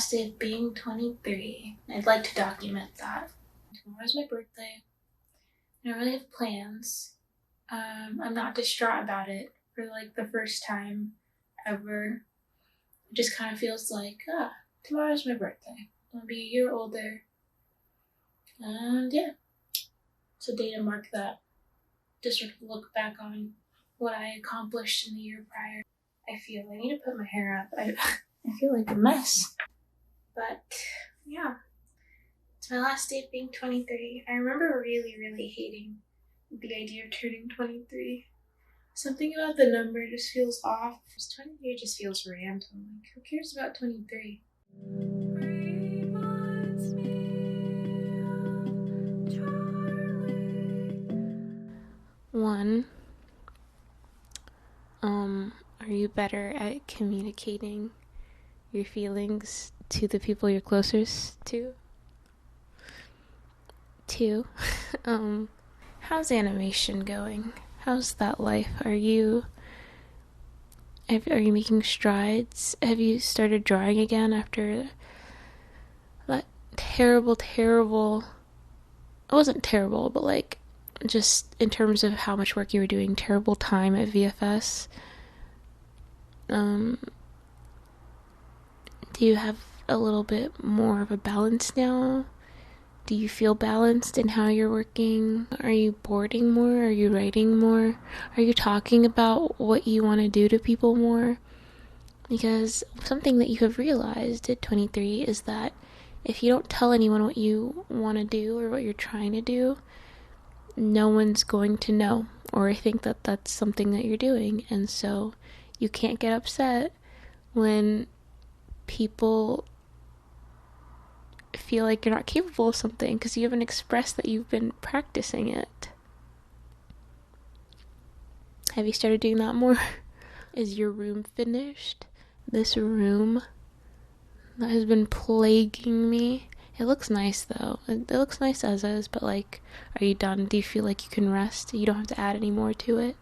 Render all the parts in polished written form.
last day of being 23. I'd like to document that. Tomorrow's my birthday. I don't really have plans. I'm not distraught about it for like the first time ever. It just kind of feels like, tomorrow's my birthday. I'll be a year older. And yeah, it's a day to mark that. Just sort of look back on what I accomplished in the year prior. I need to put my hair up. I feel like a mess. But yeah, it's my last day of being 23. I remember really, really hating the idea of turning 23. Something about the number just feels off. 23 just feels random. Like, who cares about 23? One, are you better at communicating your feelings to the people you're closest to? Two, how's animation going? How's that life? Are you making strides? Have you started drawing again after that terrible, it wasn't terrible, but like, just in terms of how much work you were doing, terrible time at VFS? Do you have a little bit more of a balance now? Do you feel balanced in how you're working? Are you boarding more? Are you writing more? Are you talking about what you want to do to people more? Because something that you have realized at 23 is that if you don't tell anyone what you want to do or what you're trying to do, no one's going to know or think that that's something that you're doing. And so you can't get upset when people feel like you're not capable of something because you haven't expressed that you've been practicing it. Have you started doing that more? Is your room finished? This room that has been plaguing me. It looks nice though. It looks nice as is, but like, are you done? Do you feel like you can rest? You don't have to add any more to it.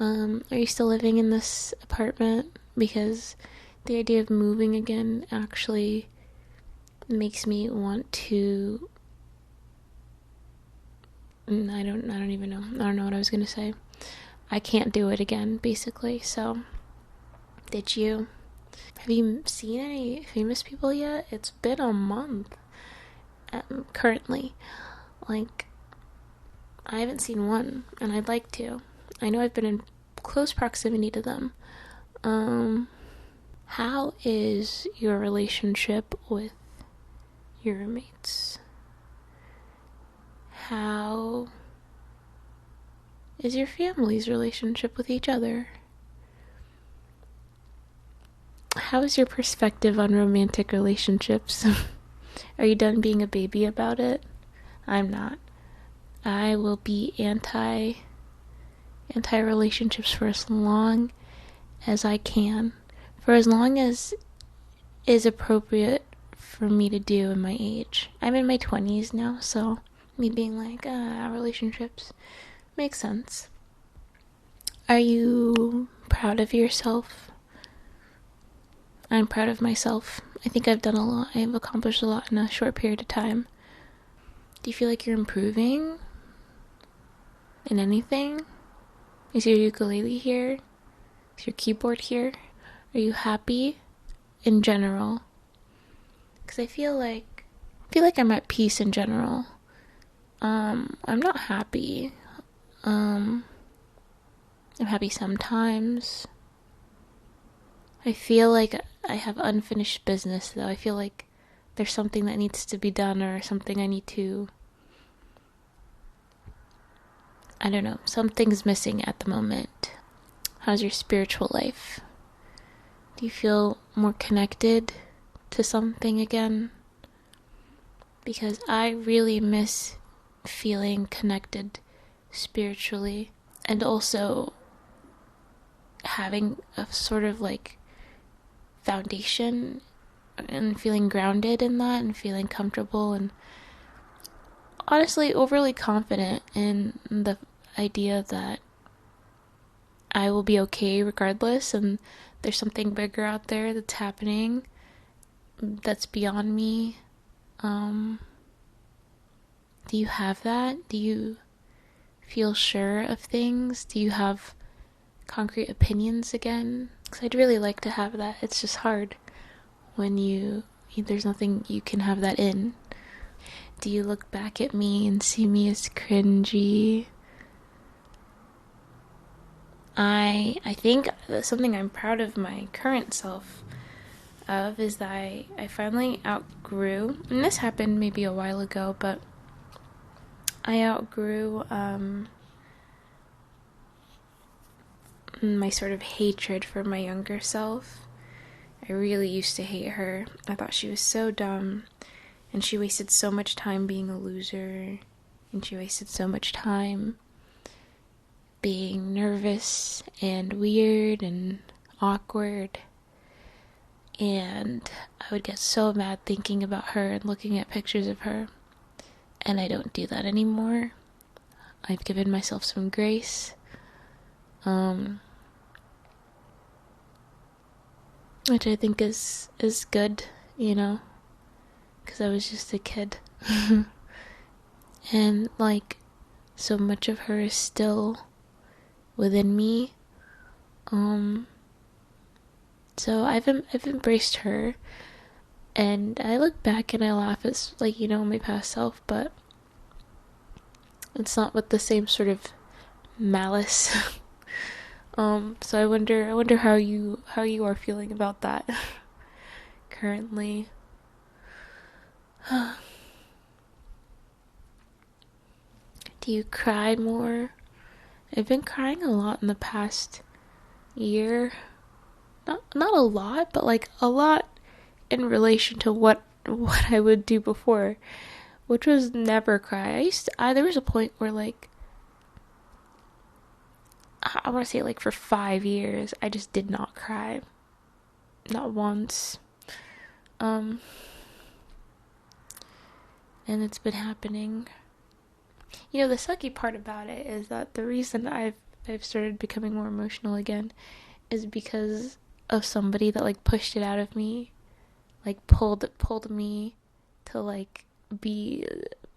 Are you still living in this apartment? Because the idea of moving again actually makes me want to. I don't even know. I don't know what I was gonna say. I can't do it again, basically. So, did you? Have you seen any famous people yet? It's been a month. Currently, like, I haven't seen one, and I'd like to. I know I've been in close proximity to them. How is your relationship with your roommates? How is your family's relationship with each other? How is your perspective on romantic relationships? Are you done being a baby about it? I'm not. I will be anti relationships for as long as I can. For as long as is appropriate for me to do in my age. I'm in my 20s now, so me being like, relationships makes sense. Are you proud of yourself? I'm proud of myself. I think I've done a lot. I've accomplished a lot in a short period of time. Do you feel like you're improving in anything? Is your ukulele here? Is your keyboard here? Are you happy in general? Because I feel like I'm at peace in general. I'm not happy. I'm happy sometimes. I feel like I have unfinished business, though. I feel like there's something that needs to be done or something I need to... I don't know. Something's missing at the moment. How's your spiritual life? Do you feel more connected to something again? Because I really miss feeling connected spiritually and also having a sort of like foundation and feeling grounded in that and feeling comfortable and honestly overly confident in the idea that I will be okay regardless and there's something bigger out there that's happening that's beyond me. Do you have that? Do you feel sure of things? Do you have concrete opinions again? Because I'd really like to have that. It's just hard when there's nothing you can have that in. Do you look back at me and see me as cringy? I think something I'm proud of my current self of is that I finally outgrew, and this happened maybe a while ago, but I outgrew my sort of hatred for my younger self. I really used to hate her. I thought she was so dumb, and she wasted so much time being a loser, and she wasted so much time being nervous and weird and awkward. And I would get so mad thinking about her and looking at pictures of her. And I don't do that anymore. I've given myself some grace. Which I think is good, because I was just a kid. And like, so much of her is still within me. So I've embraced her, and I look back and I laugh at my past self, but it's not with the same sort of malice. So I wonder how you are feeling about that currently. Do you cry more? I've been crying a lot in the past year. Not a lot, but like a lot in relation to what I would do before, which was never cry. There was a point where like I want to say like for 5 years I just did not cry, not once. And it's been happening. The sucky part about it is that the reason I've started becoming more emotional again is because of somebody that like pushed it out of me, like pulled me to like be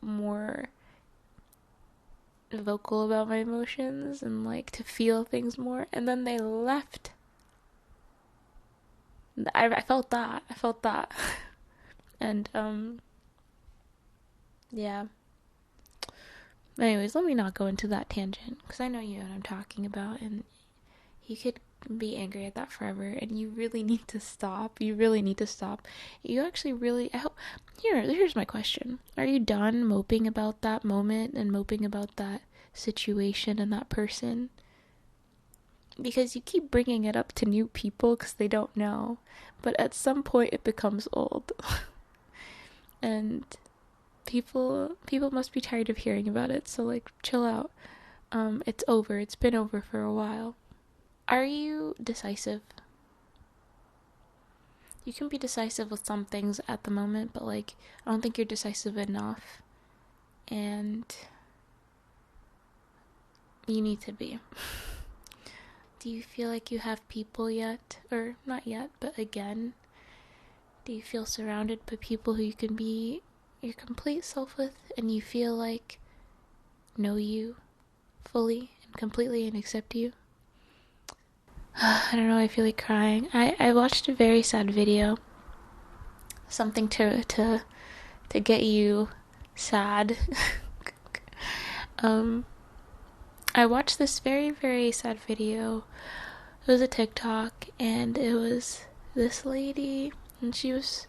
more vocal about my emotions and like to feel things more, and then they left. I felt that. And yeah. Anyways, let me not go into that tangent, because I know you know what I'm talking about, and you could be angry at that forever, and you really need to stop. You actually really, I hope. Here's my question. Are you done moping about that moment and moping about that situation and that person? Because you keep bringing it up to new people because they don't know, but at some point it becomes old. And people must be tired of hearing about it, so like chill out. It's over. It's been over for a while. Are you decisive? You can be decisive with some things at the moment, but like I don't think you're decisive enough, and you need to be. Do you feel like you have people yet? Or not yet, but again, do you feel surrounded by people who you can be your complete self with, and you feel like know you fully and completely and accept you? I don't know, I feel like crying. I watched a very sad video. Something to get you sad. I watched this very, very sad video. It was a TikTok, and it was this lady, and she was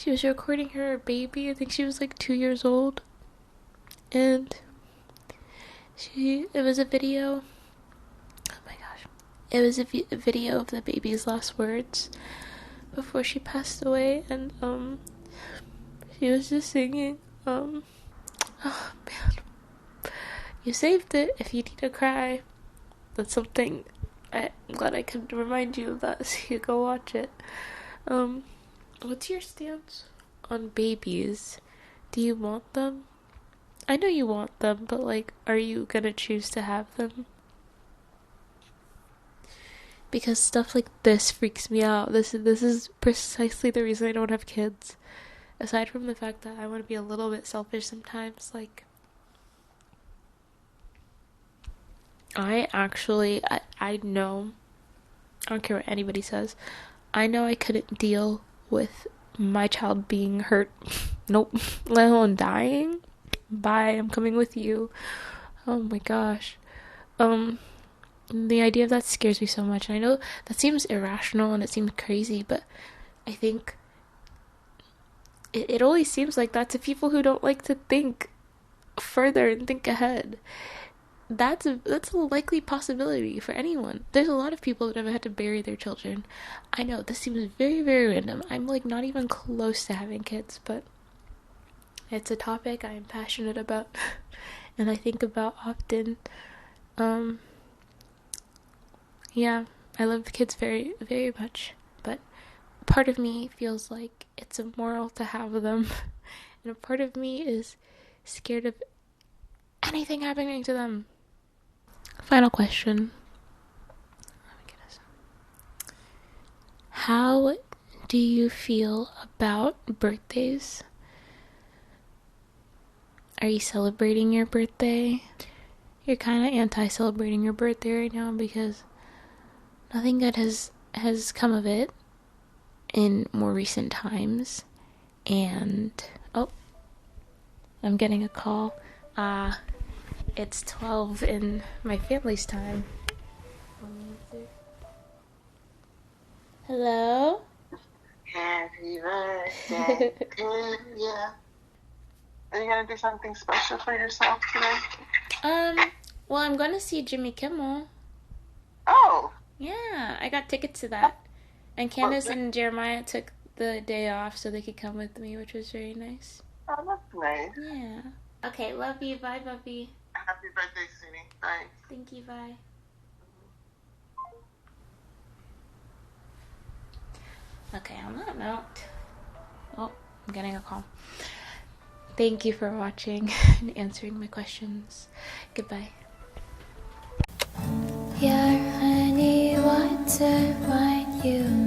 recording her baby. I think she was like 2 years old, and it was a video. Oh my gosh! It was a video of the baby's last words before she passed away, and she was just singing. Oh man, you saved it. If you need to cry, that's something. I'm glad I could remind you of that, so you go watch it. What's your stance on babies? Do you want them? I know you want them, but like, are you gonna choose to have them? because stuff like this freaks me out. This is precisely the reason I don't have kids. Aside from the fact that I want to be a little bit selfish sometimes, like I know, I don't care what anybody says, I know I couldn't deal with my child being hurt. Nope. Let alone dying. Bye, I'm coming with you. Oh my gosh. The idea of that scares me so much. And I know that seems irrational and it seems crazy, but I think it always seems like that to people who don't like to think further and think ahead. That's a likely possibility for anyone. There's a lot of people that have had to bury their children. I know this seems very, very random. I'm like not even close to having kids, but it's a topic I am passionate about and I think about often. Yeah, I love the kids very, very much, but part of me feels like it's immoral to have them, and a part of me is scared of anything happening to them. Final question. Oh my goodness. How do you feel about birthdays? Are you celebrating your birthday? You're kind of anti-celebrating your birthday right now because nothing good has come of it in more recent times. And oh, I'm getting a call. It's 12 in my family's time. Hello? Happy birthday to you. Are you gonna do something special for yourself today? Well, I'm gonna see Jimmy Kimmel. Oh. Yeah, I got tickets to that. And Candace and Jeremiah took the day off so they could come with me, which was very nice. Oh, that's nice. Yeah. Okay, love you. Bye, Buffy. Happy birthday, Sydney. Thanks. Thank you, bye. Okay, on that note... Oh, I'm getting a call. Thank you for watching and answering my questions. Goodbye. Your honey wants to find you.